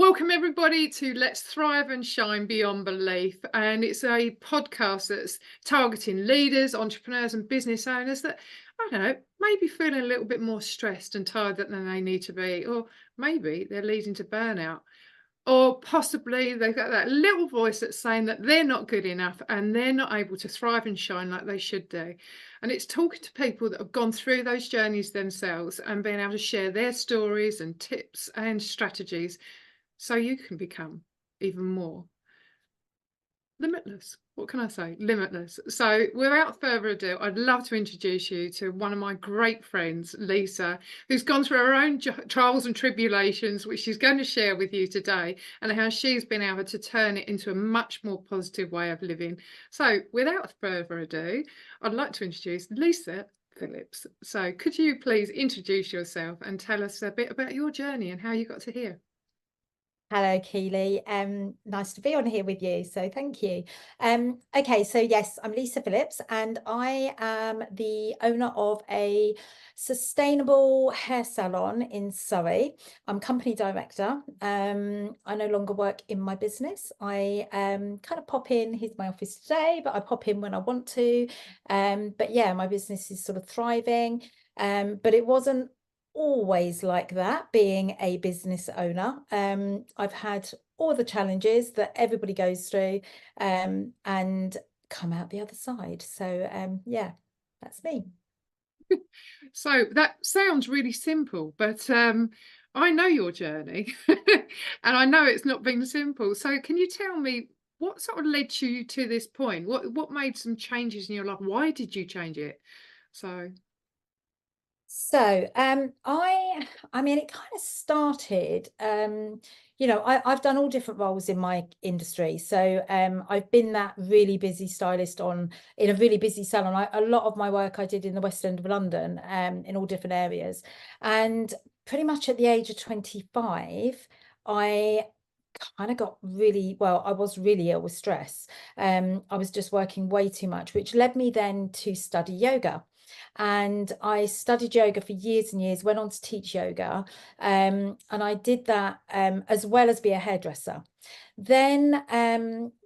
Welcome everybody to Let's Thrive and Shine Beyond Belief. And it's a podcast that's targeting leaders, entrepreneurs and business owners that, I don't know, maybe feeling a little bit more stressed and tired than they need to be, or maybe they're leading to burnout. Or possibly they've got that little voice that's saying that they're not good enough and they're not able to thrive and shine like they should do. And it's talking to people that have gone through those journeys themselves and being able to share their stories and tips and strategies so you can become even more limitless. What can I say? Limitless. So without further ado, I'd love to introduce you to one of my great friends, Lisa, who's gone through her own trials and tribulations, which she's going to share with you today, and how she's been able to turn it into a much more positive way of living. So without further ado, I'd like to introduce Lisa Phillips. So could you please introduce yourself and tell us a bit about your journey and how you got to here? Hello, Keely. Nice to be on here with you. So thank you. Okay, so yes, I'm Lisa Phillips and I am the owner of a sustainable hair salon in Surrey. I'm company director. I no longer work in my business. I kind of pop in. Here's my office today, but I pop in when I want to. But yeah, my business is sort of thriving. But it wasn't always like that being a business owner. I've had all the challenges that everybody goes through and come out the other side. So yeah, that's me. So that sounds really simple, but I know your journey and I know it's not been simple. So can you tell me what sort of led you to this point? What made some changes in your life? Why did you change it? So So I mean it kind of started I've done all different roles in my industry. So I've been that really busy stylist in a really busy salon. A lot of my work I did in the West End of London, in all different areas. And pretty much at the age of 25, I kind of got really well, I was really ill with stress. I was just working way too much, which led me then to study yoga. And I studied yoga for years and years, went on to teach yoga. And I did that as well as be a hairdresser. Then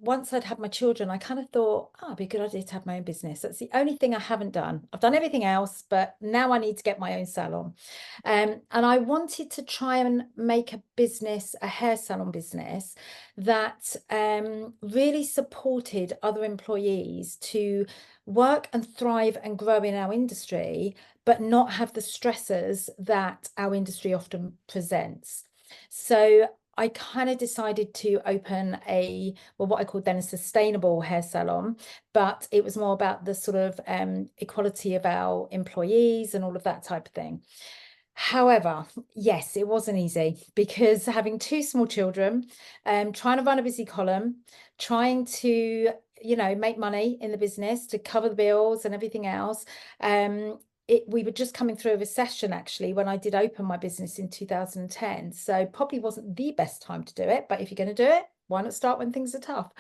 once I'd had my children, I kind of thought, oh, it'd be a good idea to have my own business. That's the only thing I haven't done. I've done everything else, but now I need to get my own salon. And I wanted to try and make a business, a hair salon business that really supported other employees to work and thrive and grow in our industry, but not have the stressors that our industry often presents. So I kind of decided to open what I called then a sustainable hair salon, but it was more about the sort of equality of our employees and all of that type of thing. However, yes, it wasn't easy because having two small children, trying to run a busy column, trying to, make money in the business to cover the bills and everything else. We were just coming through a recession actually when I did open my business in 2010. So probably wasn't the best time to do it, but if you're going to do it, why not start when things are tough?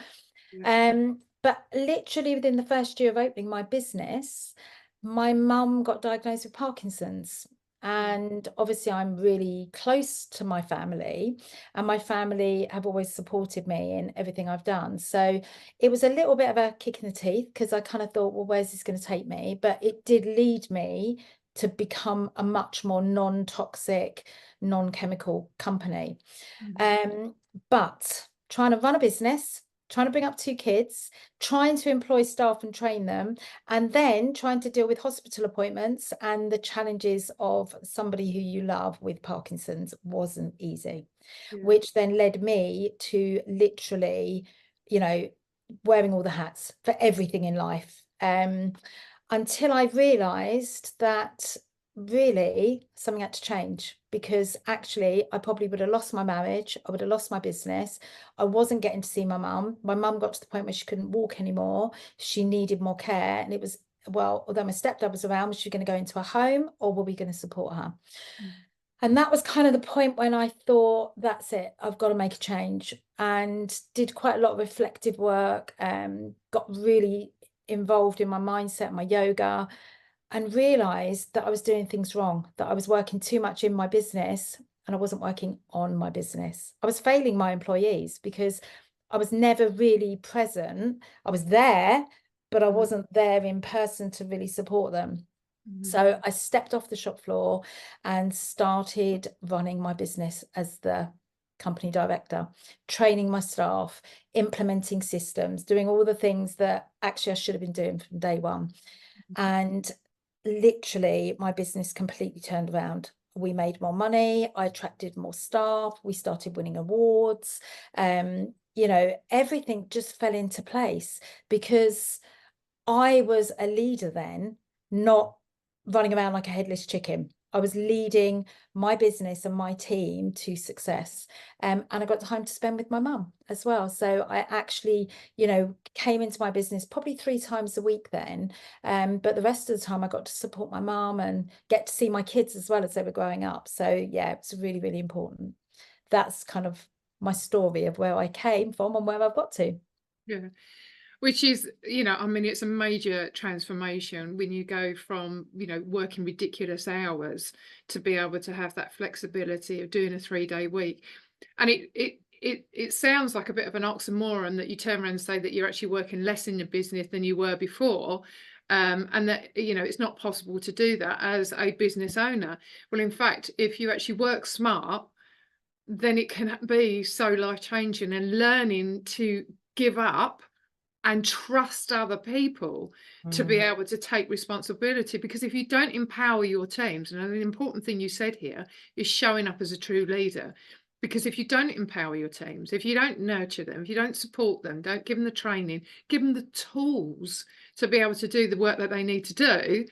yeah. But literally within the first year of opening my business, my mum got diagnosed with Parkinson's. And obviously, I'm really close to my family, and my family have always supported me in everything I've done. So it was a little bit of a kick in the teeth because I kind of thought, well, where's this going to take me? But it did lead me to become a much more non-toxic, non-chemical company. Mm. But trying to run a business, trying to bring up two kids, trying to employ staff and train them, and then trying to deal with hospital appointments and the challenges of somebody who you love with Parkinson's wasn't easy, Yeah. which then led me to literally, you know, wearing all the hats for everything in life. Until I realized that really something had to change because actually I probably would have lost my marriage, I would have lost my business. I wasn't getting to see my mum. My mum got to the point where she couldn't walk anymore. She needed more care. And it was, well, although my stepdad was around, was she going to go into a home or were we going to support her? Mm. And that was kind of the point when I thought, that's it, I've got to make a change. And did quite a lot of reflective work, got really involved in my mindset, my yoga, and realized that I was doing things wrong, that I was working too much in my business and I wasn't working on my business. I was failing my employees because I was never really present. I was there, but I wasn't there in person to really support them. So I stepped off the shop floor and started running my business as the company director, training my staff, implementing systems, doing all the things that actually I should have been doing from day one. And literally my business completely turned around. We made more money, I attracted more staff, we started winning awards. You know, everything just fell into place because I was a leader then, not running around like a headless chicken. I was leading my business and my team to success. And I got time to spend with my mum as well. So I actually, you know, came into my business probably 3 times a week then. But the rest of the time I got to support my mum and get to see my kids as well as they were growing up. So yeah, it's really, really important. That's kind of my story of where I came from and where I've got to. Yeah. Which is, you know, I mean, it's a major transformation when you go from, you know, working ridiculous hours to be able to have that flexibility of doing a 3-day week. And it sounds like a bit of an oxymoron that you turn around and say that you're actually working less in your business than you were before. And that, you know, it's not possible to do that as a business owner. Well, in fact, if you actually work smart, then it can be so life-changing, and learning to give up and trust other people to be able to take responsibility. Because if you don't empower your teams, and an important thing you said here is showing up as a true leader. Because if you don't empower your teams, if you don't nurture them, if you don't support them, don't give them the training, give them the tools to be able to do the work that they need to do,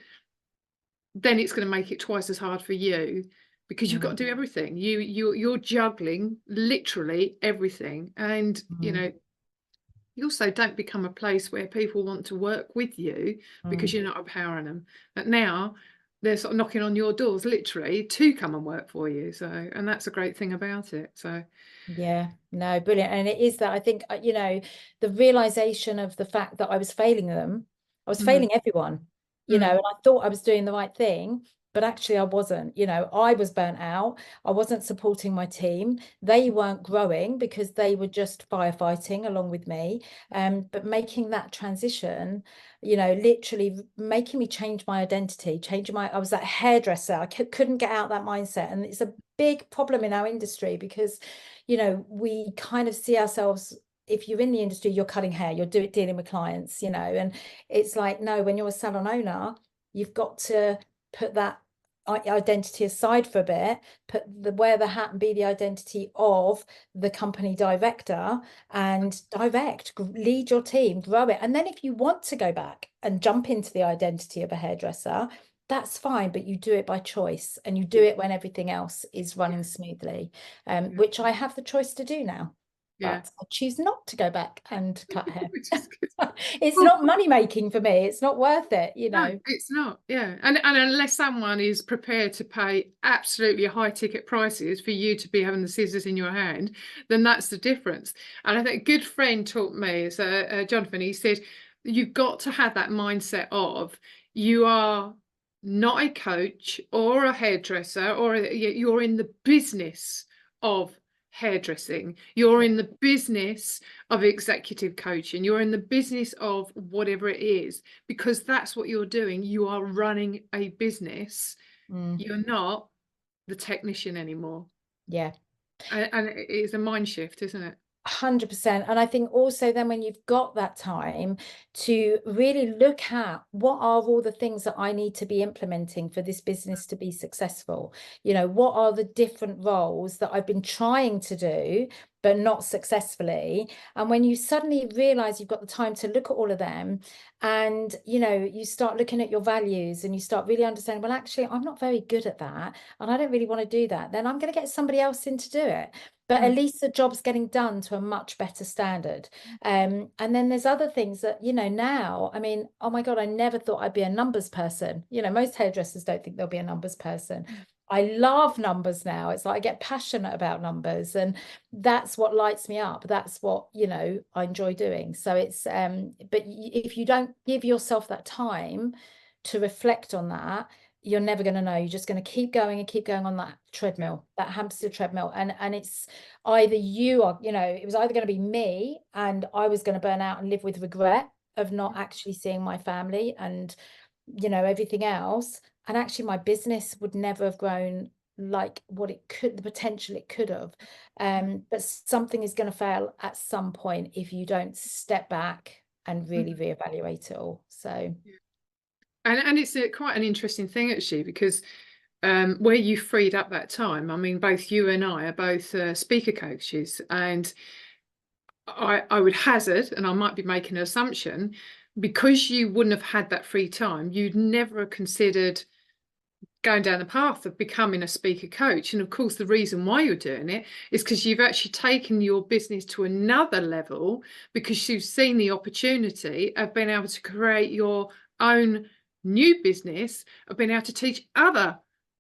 then it's going to make it twice as hard for you, because you've got to do everything. You're juggling literally everything. And you know, you also don't become a place where people want to work with you because you're not empowering them. But now they're sort of knocking on your doors literally to come and work for you. So, and that's a great thing about it. So Yeah, no, brilliant. And it is that, I think, you know, the realization of the fact that I was failing them, I was failing everyone, you know, and I thought I was doing the right thing, but actually I wasn't. You know, I was burnt out. I wasn't supporting my team. They weren't growing because they were just firefighting along with me. But making that transition, you know, literally making me change my identity, I was that hairdresser. I couldn't get out that mindset. And it's a big problem in our industry because, you know, we kind of see ourselves, if you're in the industry, you're cutting hair, you're dealing with clients, you know, and it's like, no, when you're a salon owner, you've got to put that identity aside for a bit, wear the hat and be the identity of the company director, and lead your team, grow it. And then if you want to go back and jump into the identity of a hairdresser, that's fine, but you do it by choice, and you do it when everything else is running smoothly, which I have the choice to do now. yeah. But I choose not to go back and cut hair. Which is good. It's Well, not money making for me. It's not worth it, you no, know. it's not. Yeah. And unless someone is prepared to pay absolutely high ticket prices for you to be having the scissors in your hand, then that's the difference. And I think a good friend taught me, so Jonathan, he said, you've got to have that mindset of, you are not a coach or a hairdresser, or you're in the business of hairdressing. You're in the business of executive coaching. You're in the business of whatever it is, because that's what you're doing. You are running a business. You're not the technician anymore. Yeah. And it is a mind shift, isn't it? 100%. And I think also then when you've got that time to really look at what are all the things that I need to be implementing for this business to be successful, you know, what are the different roles that I've been trying to do but not successfully. And when you suddenly realize you've got the time to look at all of them, and you know, you start looking at your values and you start really understanding, well, actually I'm not very good at that and I don't really want to do that, then I'm going to get somebody else in to do it. But at least the job's getting done to a much better standard. And then there's other things that, you know, now, I mean, oh my God, I never thought I'd be a numbers person. You know, most hairdressers don't think they'll be a numbers person. I love numbers now. It's like I get passionate about numbers, and that's what lights me up. That's what, you know, I enjoy doing. So it's, but if you don't give yourself that time to reflect on that, you're never going to know. You're just going to keep going and keep going on that treadmill, that hamster treadmill. And it's either you are, it was either going to be me, and I was going to burn out and live with regret of not actually seeing my family and, everything else. And actually my business would never have grown like what it could, the potential it could have. But something is going to fail at some point if you don't step back and really reevaluate it all. So and it's quite an interesting thing actually, because where you freed up that time, I mean, both you and I are both speaker coaches, and I would hazard, and I might be making an assumption, because you wouldn't have had that free time, you'd never have considered going down the path of becoming a speaker coach. And of course, the reason why you're doing it is because you've actually taken your business to another level, because you've seen the opportunity of being able to create your own new business, of being able to teach other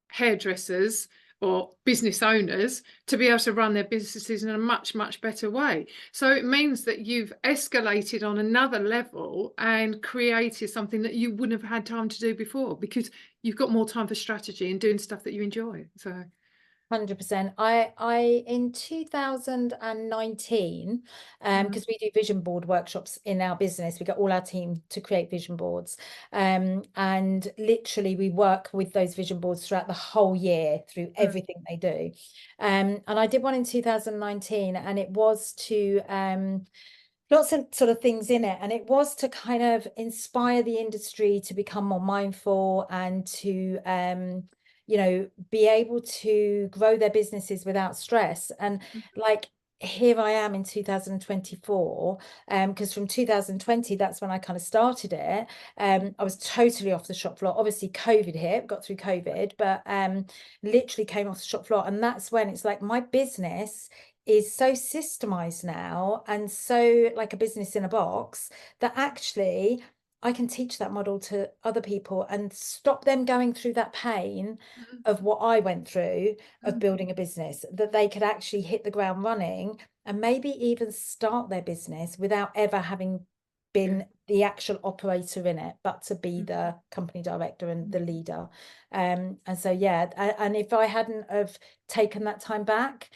hairdressers or business owners to be able to run their businesses in a much, much better way. So it means that you've escalated on another level and created something that you wouldn't have had time to do before, because you've got more time for strategy and doing stuff that you enjoy. So 100%. I in 2019, because we do vision board workshops in our business, we got all our team to create vision boards, and literally we work with those vision boards throughout the whole year through everything they do. And I did one in 2019, and it was to lots of sort of things in it, and it was to kind of inspire the industry to become more mindful and to be able to grow their businesses without stress. And like, here I am in 2024, because from 2020, that's when I kind of started it. I was totally off the shop floor. Obviously COVID hit, got through COVID, but literally came off the shop floor. And that's when it's like my business is so systemized now and so like a business in a box that actually I can teach that model to other people and stop them going through that pain of what I went through of building a business, that they could actually hit the ground running and maybe even start their business without ever having been the actual operator in it, but to be the company director and the leader. And so, yeah, and if I hadn't have taken that time back,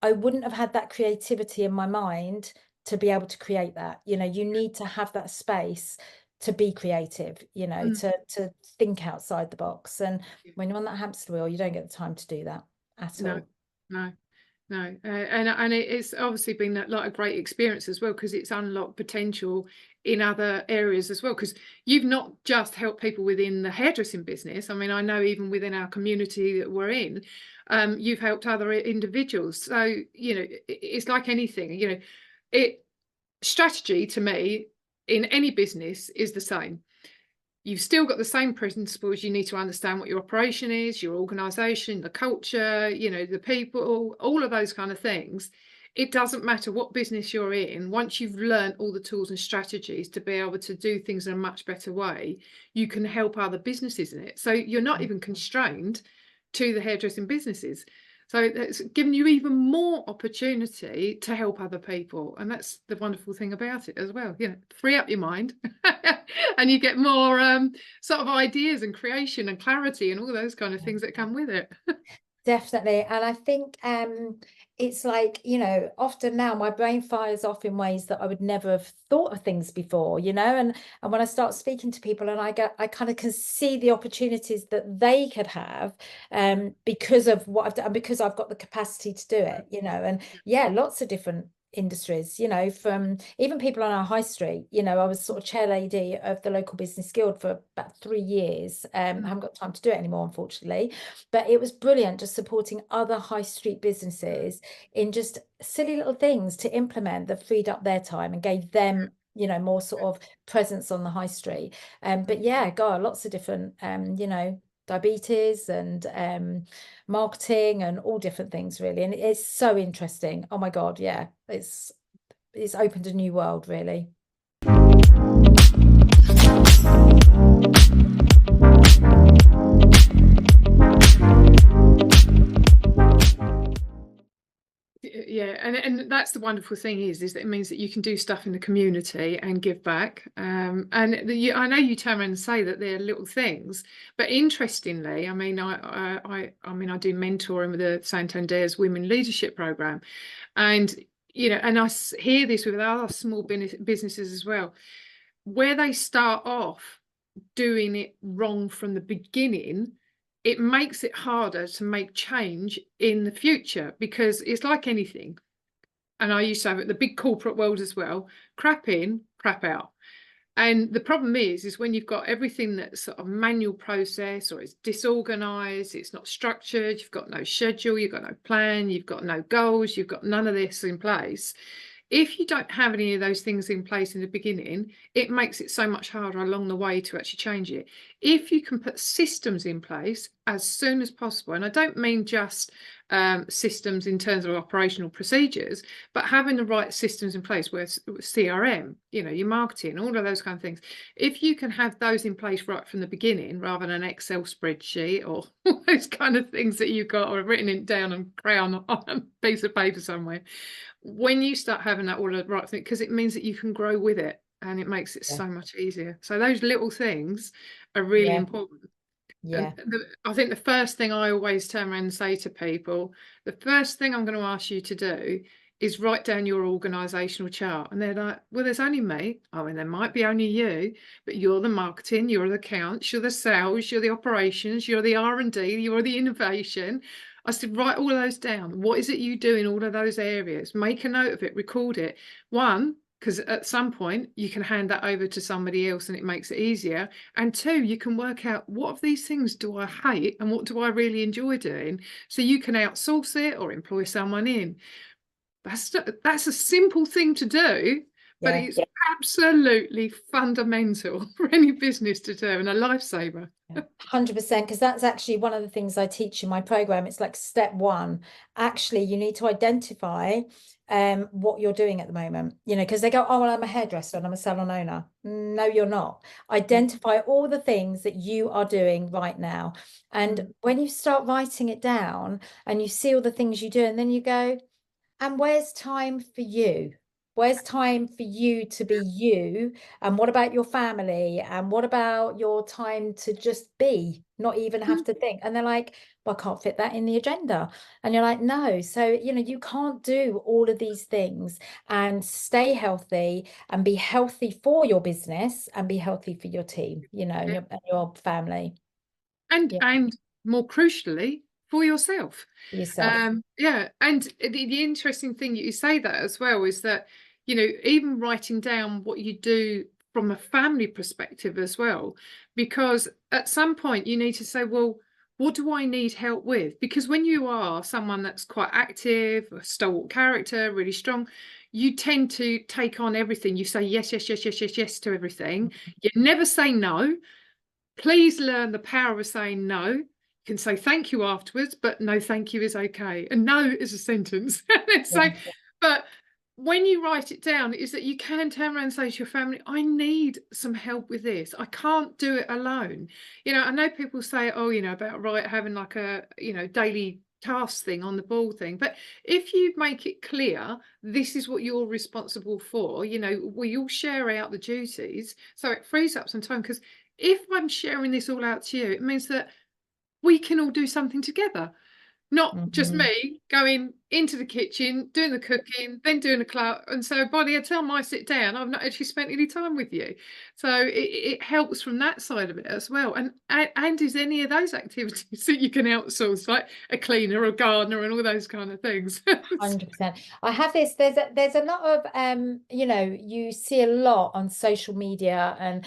I wouldn't have had that creativity in my mind to be able to create that. You need to have that space to be creative, to think outside the box. And when you're on that hamster wheel, you don't get the time to do that at all. No. And it's obviously been like a great experience as well, because it's unlocked potential in other areas as well, because you've not just helped people within the hairdressing business. I mean, I know even within our community that we're in, you've helped other individuals. So, it's like anything, strategy to me in any business is the same. You've still got the same principles. You need to understand what your operation is, your organization, the culture, the people, all of those kind of things. It doesn't matter what business you're in. Once you've learned all the tools and strategies to be able to do things in a much better way, you can help other businesses in it. So you're not even constrained to the hairdressing businesses. So it's given you even more opportunity to help other people. And that's the wonderful thing about it as well. Free up your mind and you get more sort of ideas and creation and clarity and all those kind of things that come with it. Definitely. And I think it's like, often now my brain fires off in ways that I would never have thought of things before, and when I start speaking to people and I kind of can see the opportunities that they could have because of what I've done, and because I've got the capacity to do it, and lots of different industries, from even people on our high street. I was sort of chair lady of the local business guild for about 3 years. I haven't got time to do it anymore, unfortunately, but it was brilliant just supporting other high street businesses in just silly little things to implement that freed up their time and gave them more sort of presence on the high street. But God, lots of different diabetes and marketing and all different things, really. And it's so interesting. Oh my God, it's opened a new world, really. Yeah, and that's the wonderful thing is that it means that you can do stuff in the community and give back. I know you turn around and say that they're little things, but interestingly, I mean, I do mentoring with the Santander's Women Leadership Program, and and hear this with other small businesses as well, where they start off doing it wrong from the beginning, it makes it harder to make change in the future, because it's like anything. And I used to have it the big corporate world as well: crap in, crap out. And the problem is when you've got everything that's sort of manual process, or it's disorganized, it's not structured, you've got no schedule, you've got no plan, you've got no goals, you've got none of this in place. If you don't have any of those things in place in the beginning, it makes it so much harder along the way to actually change it. If you can put systems in place as soon as possible, and I don't mean just systems in terms of operational procedures, but having the right systems in place, where CRM, your marketing, all of those kind of things. If you can have those in place right from the beginning, rather than an Excel spreadsheet or all those kind of things that you've got or written it down and crayon on a piece of paper somewhere, when you start having that all the right thing, because it means that you can grow with it, and it makes it so much easier. So those little things are really important. Yeah. And I think the first thing I always turn around and say to people, the first thing I'm going to ask you to do is write down your organizational chart. And they're like, well, there's only me. I mean, there might be only you, but you're the marketing, you're the accounts, you're the sales, you're the operations, you're the R&D, you're the innovation. I said, write all of those down. What is it you do in all of those areas? Make a note of it, record it. One, because at some point you can hand that over to somebody else and it makes it easier. And two, you can work out, what of these things do I hate and what do I really enjoy doing? So you can outsource it or employ someone in. That's a simple thing to do, but it's absolutely fundamental for any business to do, and a lifesaver. 100%, because that's actually one of the things I teach in my program. It's like step one. Actually, you need to identify what you're doing at the moment, because they go, oh, well, I'm a hairdresser and I'm a salon owner. No, you're not. Identify all the things that you are doing right now. And when you start writing it down and you see all the things you do, and then you go, and where's time for you? Where's time for you to be you? And what about your family? And what about your time to just be, not even have to think? And they're like, well, I can't fit that in the agenda. And you're like, no. So, you can't do all of these things and stay healthy and be healthy for your business and be healthy for your team, and your family. And more crucially, for yourself. Yourself. And the interesting thing you say that as well is that, even writing down what you do from a family perspective as well, because at some point you need to say, well, what do I need help with? Because when you are someone that's quite active, a stalwart character, really strong, you tend to take on everything. You say yes, yes, yes, yes, yes, yes to everything. You never say no. Please learn the power of saying no. You can say thank you afterwards, but no thank you is okay. And no is a sentence. But when you write it down, is that you can turn around and say to your family, I need some help with this. I can't do it alone. I know people say, oh, about having like a, daily task thing on the ball thing. But if you make it clear, this is what you're responsible for, we all share out the duties. So it frees up some time, because if I'm sharing this all out to you, it means that we can all do something together. Not just me going into the kitchen, doing the cooking, then doing the class. And so by the time I sit down, I've not actually spent any time with you. So it helps from that side of it as well. And is any of those activities that you can outsource, like a cleaner or gardener and all those kind of things? 100%. I have this, there's a lot of you see a lot on social media, and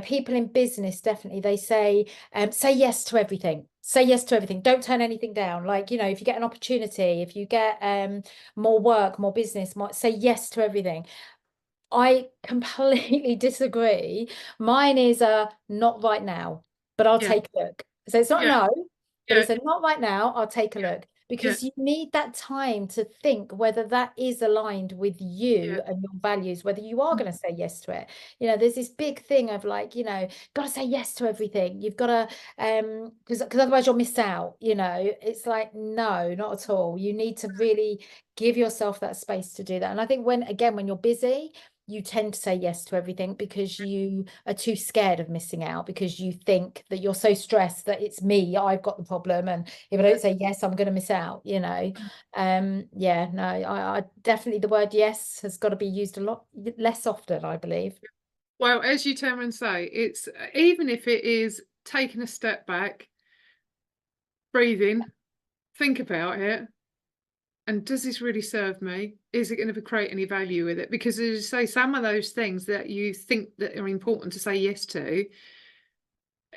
people in business, definitely, they say yes to everything. Say yes to everything. Don't turn anything down. Like, if you get an opportunity, if you get more work, more business, say yes to everything. I completely disagree. Mine is not right now, but I'll take a look. So it's not no, but it's a not right now, I'll take a look. Yeah. because you need that time to think whether that is aligned with you Yeah. and your values, whether you are Mm. going to say yes to it. You know, there's this big thing of like, you know, got to say yes to everything. You've got to, because otherwise you'll miss out. You know, it's like, no, not at all. You need to really give yourself that space to do that. And I think when you're busy, you tend to say yes to everything because you are too scared of missing out, because you think that you're so stressed that it's me, I've got the problem, and if I don't say yes, I'm going to miss out, you know. Yeah, no, I definitely, the word yes has got to be used a lot less often, I believe. Well, as you turn and say, it's even if it is taking a step back, breathing, think about it, and does this really serve me? Is it going to create any value with it? Because as you say, some of those things that you think that are important to say yes to,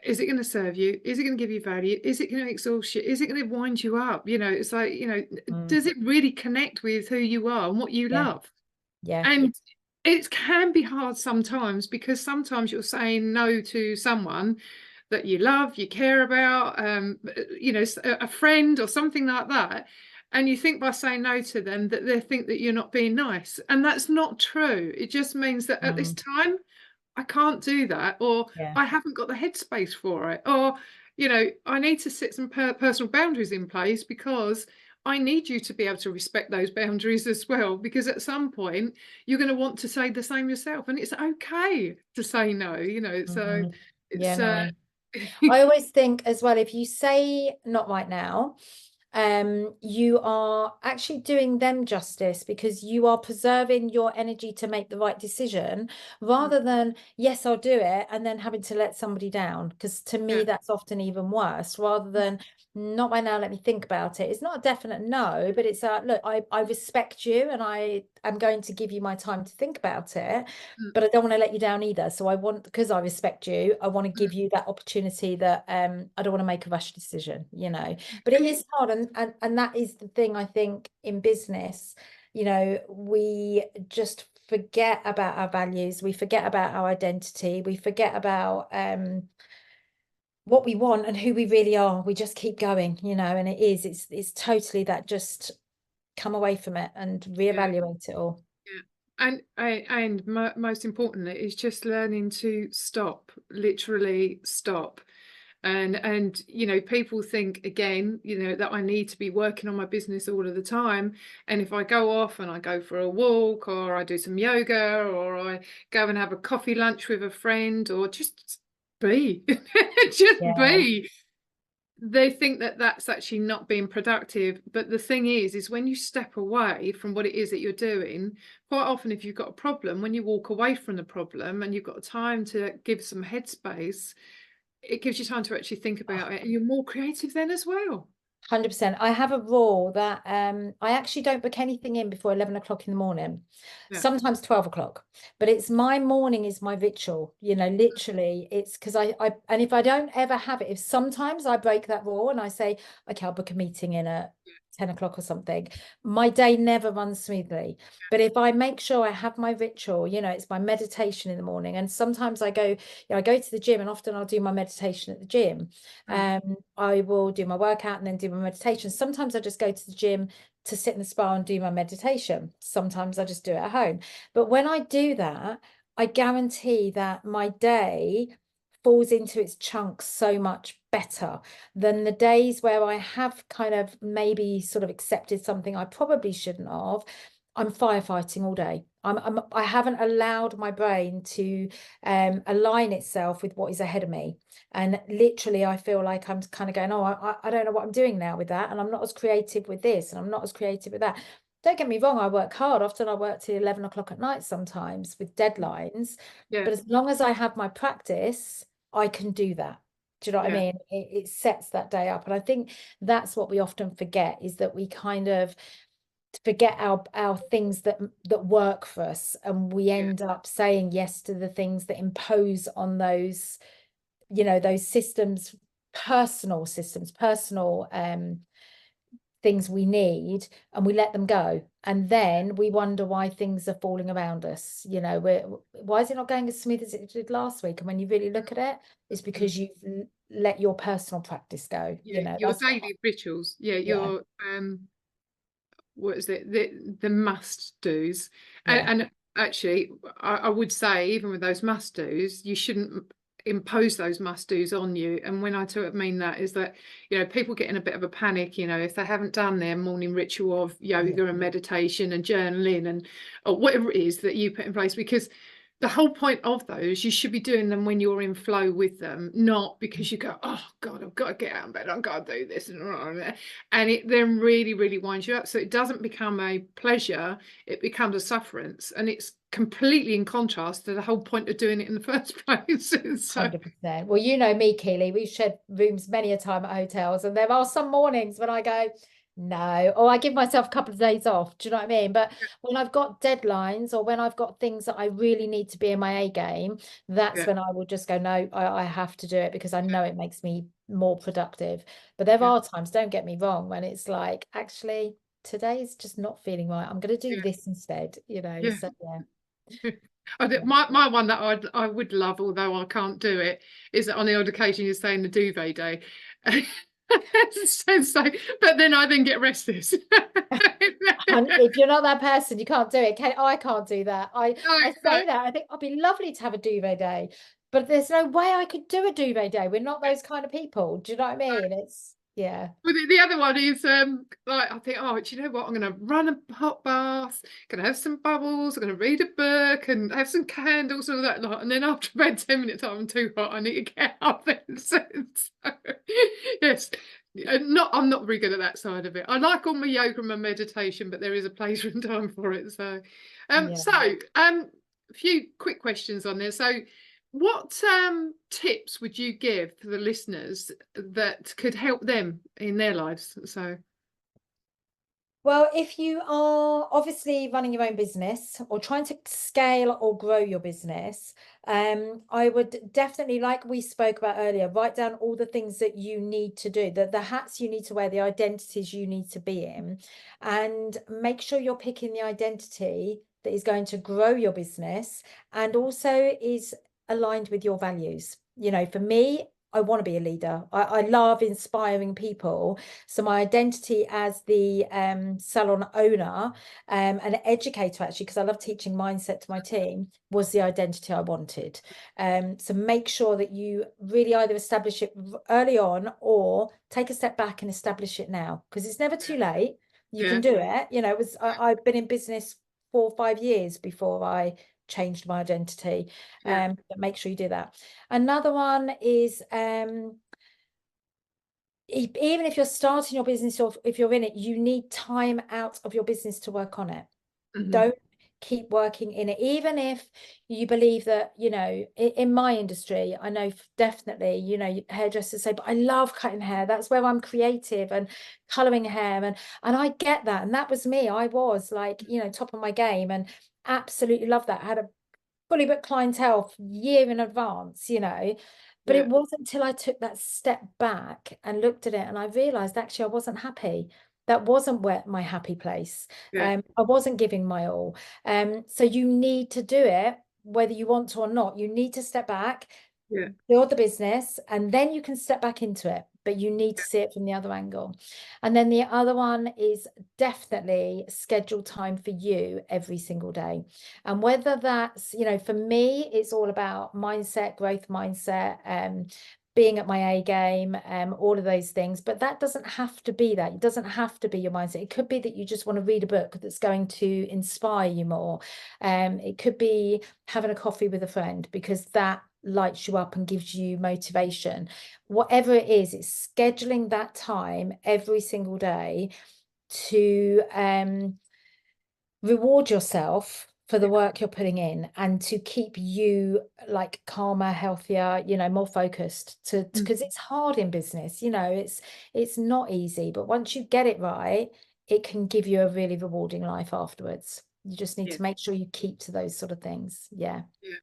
is it going to serve you? Is it going to give you value? Is it going to exhaust you? Is it going to wind you up? You know, it's like, you know, does it really connect with who you are and what you Yeah, love? yeah, And it can be hard sometimes, because sometimes you're saying no to someone that you love, you care about, you know, a friend or something like that. And you think by saying no to them that they think that you're not being nice. And that's not true. It just means that at this time, I can't do that, or yeah, I haven't got the headspace for it, or, you know, I need to set some personal boundaries in place, because I need you to be able to respect those boundaries as well, because at some point you're going to want to say the same yourself, and it's okay to say no, you know. So yeah, it's no. I always think as well, if you say not right now, you are actually doing them justice, because you are preserving your energy to make the right decision, rather than yes, I'll do it, and then having to let somebody down. Because to yeah. me, that's often even worse, rather than not right now, let me think about it. It's not a definite no, but it's look, I respect you, and I am going to give you my time to think about it, Mm, but I don't want to let you down either. So I want, because I respect you, I want to mm. give you that opportunity that I don't want to make a rush decision, you know. But it And you, is hard, and that is the thing, I think, in business, you know, we just forget about our values, we forget about our identity, we forget about what we want and who we really are. We just keep going, you know, and it's totally that, just come away from it and yeah, reevaluate it all. yeah. And most importantly is just learning to stop, literally stop. And you know, people think, again, you know, that I need to be working on my business all of the time, and if I go off and I go for a walk, or I do some yoga, or I go and have a coffee lunch with a friend, or just be just Yeah, be, they think that that's actually not being productive. But the thing is when you step away from what it is that you're doing, quite often if you've got a problem, when you walk away from the problem and you've got time to give some headspace, it gives you time to actually think about it, and you're more creative then as well. 100%. I have a rule that I actually don't book anything in before 11 o'clock in the morning, Yeah. sometimes 12 o'clock, but it's my morning is my ritual, you know, literally. It's because and if I don't ever have it, if sometimes I break that rule and I say, okay, I'll book a meeting in at 10 o'clock or something, my day never runs smoothly. But if I make sure I have my ritual, you know, it's my meditation in the morning. And sometimes I go to the gym, and often I'll do my meditation at the gym. Mm. I will do my workout and then do my meditation. Sometimes I just go to the gym to sit in the spa and do my meditation. Sometimes I just do it at home. But when I do that, I guarantee that my day falls into its chunks so much better than the days where I have kind of maybe sort of accepted something I probably shouldn't have. I'm firefighting all day. I haven't allowed my brain to align itself with what is ahead of me. And literally, I feel like I'm kind of going, oh, I don't know what I'm doing now with that. And I'm not as creative with this, and I'm not as creative with that. Don't get me wrong, I work hard. Often I work till 11 o'clock at night sometimes with deadlines. Yeah. But as long as I have my practice, I can do that. Do you know what I Yeah. mean? It sets that day up. And I think that's what we often forget, is that we kind of forget our things that work for us, and we Yeah. end up saying yes to the things that impose on those, you know, those systems, personal things we need, and we let them go, and then we wonder why things are falling around us. You know, why is it not going as smooth as it did last week? And when you really look at it, it's Mm. because you've let your personal practice go. You Yeah, know, your that's what, daily rituals. Yeah, yeah, your what is it? The must do's. yeah, And actually, I would say even with those must do's, you shouldn't impose those must do's on you. And when I mean that is that, you know, people get in a bit of a panic, you know, if they haven't done their morning ritual of yeah, yoga and meditation and journaling and or whatever it is that you put in place, because the whole point of those, you should be doing them when you're in flow with them, not because you go, oh God, I've got to get out of bed, I've got to do this, and it then really, really winds you up. So it doesn't become a pleasure, it becomes a sufferance, and it's completely in contrast to the whole point of doing it in the first place. So 100%. Well, you know me, Keely, we've shared rooms many a time at hotels, and there are some mornings when I go, no, or I give myself a couple of days off. Do you know what I mean? But when I've got deadlines or when I've got things that I really need to be in my A game, that's yeah, when I will just go, no, I have to do it because I know it makes me more productive. But there yeah, are times, don't get me wrong, when it's like, actually, today's just not feeling right. I'm going to do yeah, this instead, you know? yeah. So, yeah. Yeah. My one that I would love, although I can't do it, is that on the odd occasion you're saying the duvet day. So, but then I then get restless. If you're not that person, you can't do it. I can't do that. No, I no. say that. I think I'd be lovely to have a duvet day, but there's no way I could do a duvet day. We're not those kind of people. Do you know what I mean? It's yeah. Well, the other one is like I think, oh, do you know what? I'm going to run a hot bath, going to have some bubbles, I'm going to read a book and have some candles and all that lot. And then after about 10 minutes, I'm too hot. I need to get up. So, yes, I'm not very good at that side of it. I like all my yoga and my meditation, but there is a place and time for it. So, Yeah. a few quick questions on there. So, what tips would you give to the listeners that could help them in their lives? So, Well, if you are obviously running your own business or trying to scale or grow your business, I would definitely, like we spoke about earlier, write down all the things that you need to do, the hats you need to wear, the identities you need to be in, and make sure you're picking the identity that is going to grow your business and also is aligned with your values. You know, for me, I want to be a leader. I love inspiring people. So my identity as the salon owner, an educator actually, because I love teaching mindset to my team, was the identity I wanted. So make sure that you really either establish it early on or take a step back and establish it now, because it's never too late. You can yeah, do it. You know, I've been in business 4 or 5 years before I changed my identity. yeah, But make sure you do that. Another one is even if you're starting your business or if you're in it, you need time out of your business to work on it. hmm, Don't keep working in it, even if you believe that, you know, in my industry, I know definitely, you know, hairdressers say, but I love cutting hair, that's where I'm creative, and coloring hair, and I get that, and that was me. I was like, you know, top of my game and absolutely love that. I had a fully booked clientele for a year in advance, you know. But yeah, it wasn't until I took that step back and looked at it and I realized actually I wasn't happy. That wasn't where my happy place. yeah, I wasn't giving my all. So you need to do it, whether you want to or not. You need to step back, yeah, build the business, and then you can step back into it. But you need to see it from the other angle. And then the other one is definitely schedule time for you every single day. And whether that's, you know, for me, it's all about mindset, growth mindset, being at my A game, all of those things. But that doesn't have to be that. It doesn't have to be your mindset. It could be that you just want to read a book that's going to inspire you more. It could be having a coffee with a friend because that lights you up and gives you motivation. Whatever it is, it's scheduling that time every single day to reward yourself for the work you're putting in and to keep you like calmer, healthier, you know, more focused, to mm, because it's hard in business, you know, it's not easy, but once you get it right, it can give you a really rewarding life afterwards. You just need yeah, to make sure you keep to those sort of things. Yeah. yeah.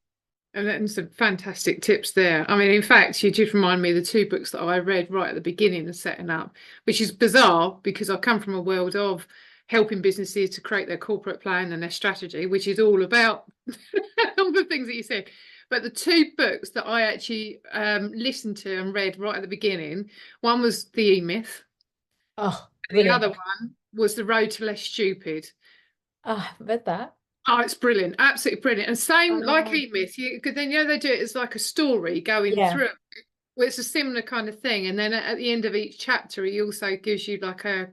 And some fantastic tips there. I mean, in fact, you did remind me of the two books that I read right at the beginning of setting up, which is bizarre because I come from a world of helping businesses to create their corporate plan and their strategy, which is all about all the things that you said. But the two books that I actually listened to and read right at the beginning, one was The E-Myth, Oh, and the brilliant. other one was The Road to Less Stupid. Oh, I haven't read that. Oh, it's brilliant, absolutely brilliant. And same like Oh, E-Myth, you could then they do it as like a story going yeah. through. Well, it's a similar kind of thing. And then at the end of each chapter, he also gives you like a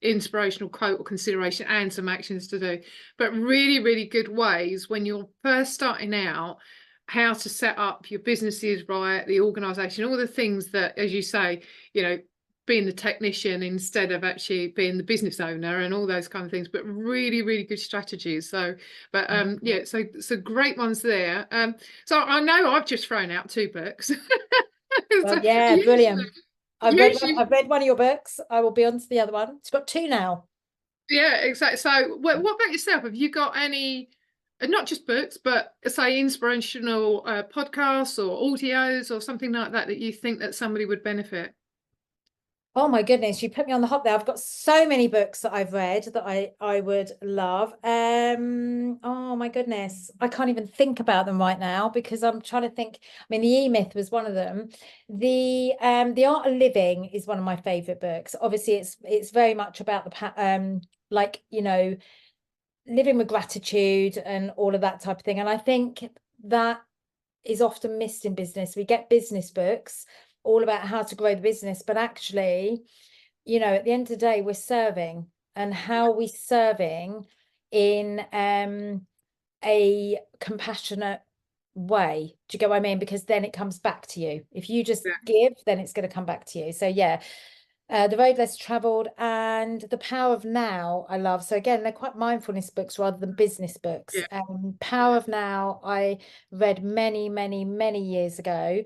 inspirational quote or consideration and some actions to do. But really, really good ways when you're first starting out, how to set up your businesses right, the organization, all the things that, as you say, being the technician instead of actually being the business owner and all those kind of things, but really, really good strategies. So, but yeah, so great ones there. So I know I've just thrown out two books. Well, So yeah, usually, brilliant. I've read one of your books. I will be on to the other one. It's got two now. yeah, exactly. So what about yourself? Have you got any, not just books, but say inspirational podcasts or audios or something like that that you think that somebody would benefit? Oh my goodness, you put me on the hop there. I've got so many books that I've read that I would love. Oh my goodness, I can't even think about them right now because I'm trying to think. I mean, the E-Myth was one of them. The Art of Living is one of my favorite books. Obviously, it's very much about like, living with gratitude and all of that type of thing. And I think that is often missed in business. We get business books all about how to grow the business, but actually, at the end of the day, we're serving, and how are we serving in a compassionate way? Do you get what I mean? Because then it comes back to you. If you just Yeah, give, then it's going to come back to you. So yeah, The Road Less Traveled and The Power of Now, I love. So again, they're quite mindfulness books rather than business books. yeah, Power of Now, I read many, many, many years ago,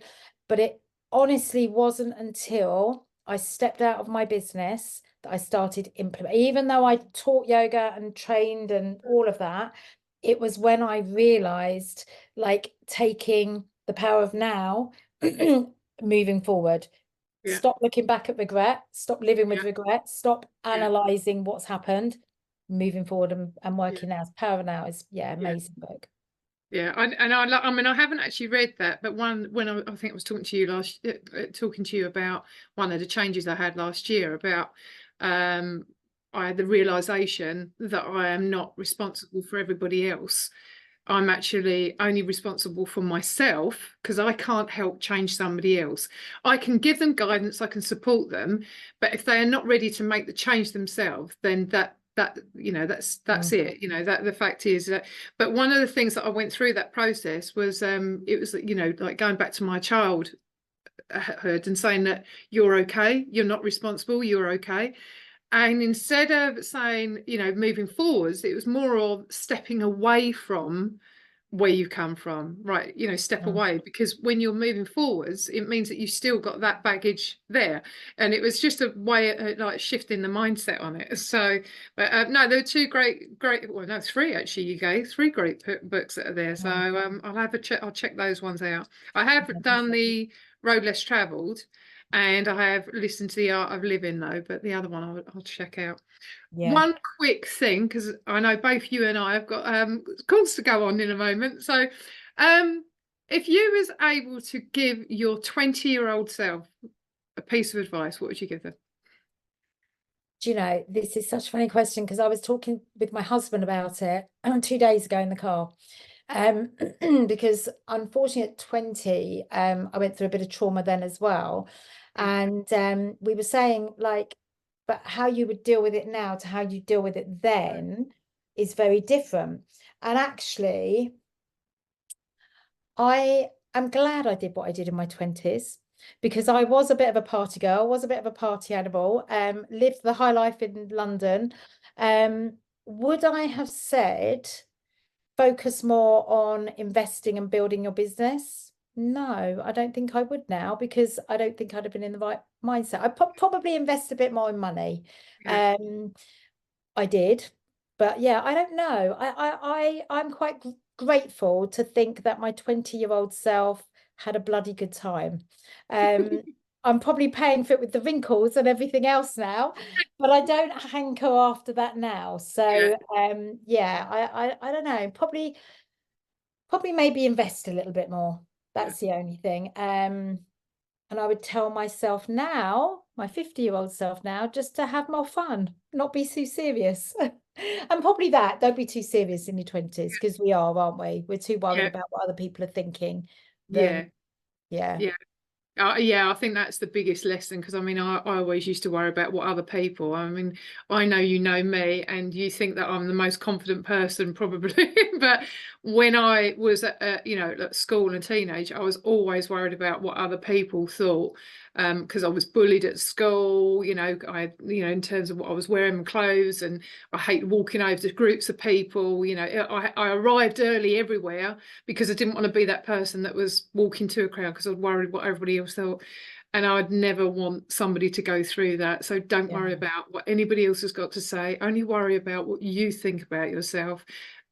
but it honestly wasn't until I stepped out of my business that I started implementing. Even though I taught yoga and trained and all of that, it was when I realized, like, taking the power of now, moving forward. yeah, Stop looking back at regret, stop living with yeah, regret, stop yeah, analyzing what's happened, moving forward and yeah, working now. Power of Now is, yeah, yeah. amazing book. Yeah, I mean, I haven't actually read that, but when I think I was talking to you talking to you about one of the changes I had last year about um, I had the realization that I am not responsible for everybody else. I'm actually only responsible for myself because I can't help change somebody else. I can give them guidance, I can support them, but if they are not ready to make the change themselves, then that's Mm. it. That the fact is that. But one of the things that I went through that process was it was like going back to my childhood and saying that you're okay, you're not responsible, you're okay. And instead of saying, moving forwards, it was more of stepping away from where you come from, right? Step Mm. away, because when you're moving forwards, it means that you've still got that baggage there. And it was just a way of like shifting the mindset on it. So, but no, there were two great, well, no, three actually, you gave three great books that are there. So Mm. I'll have a check, I'll check those ones out. I have done 100%. the Road Less Traveled. And I have listened to The Art of Living, though, but the other one I'll check out. Yeah. One quick thing, because I know both you and I have got calls to go on in a moment. So, if you was able to give your 20-year-old self a piece of advice, what would you give them? Do you know, this is such a funny question because I was talking with my husband about it 2 days ago in the car. Because unfortunately at 20, I went through a bit of trauma then as well. Yeah, And we were saying, like, but how you would deal with it now to how you deal with it then is very different. And actually, I am glad I did what I did in my 20s because I was a bit of a party girl, was a bit of a party animal, lived the high life in London. Would I have said focus more on investing and building your business? No, I don't think I would now because I don't think I'd have been in the right mindset. I'd probably invest a bit more in money. yeah. I did, but yeah, I don't know. I'm quite grateful to think that my 20-year-old self had a bloody good time. I'm probably paying for it with the wrinkles and everything else now, but I don't hanker after that now. Yeah, So yeah, I don't know, probably maybe invest a little bit more. yeah, That's the only thing. And I would tell myself now, my 50-year-old self now, just to have more fun, not be too serious. And probably that, don't be too serious in your 20s, because we are, aren't we? We're too worried yeah, about what other people are thinking yeah, than, yeah, yeah. Yeah, I think that's the biggest lesson because I mean, I always used to worry about what other people. I mean, I know you know me and you think that I'm the most confident person probably, but when I was at school and teenage, I was always worried about what other people thought because I was bullied at school, in terms of what I was wearing, my clothes, and I hate walking over to groups of people. I arrived early everywhere because I didn't want to be that person that was walking to a crowd because I was worried what everybody else thought. And I'd never want somebody to go through that. So don't worry yeah, about what anybody else has got to say. Only worry about what you think about yourself,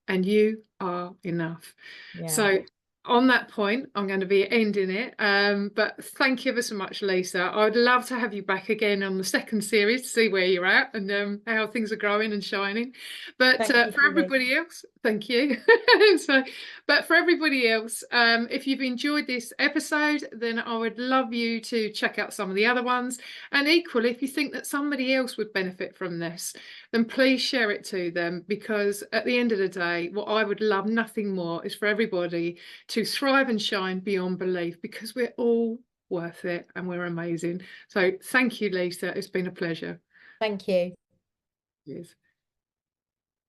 and you are enough. yeah. So on that point, I'm going to be ending it. But thank you ever so much, Lisa. I'd love to have you back again on the second series to see where you're at and how things are growing and shining. But Thank you, for Keely. everybody else, thank you. So, but for everybody else, if you've enjoyed this episode, then I would love you to check out some of the other ones. And equally, if you think that somebody else would benefit from this, then please share it to them because at the end of the day, what I would love nothing more is for everybody to thrive and shine beyond belief because we're all worth it and we're amazing. So thank you, Lisa. It's been a pleasure. Thank you. Yes.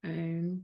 And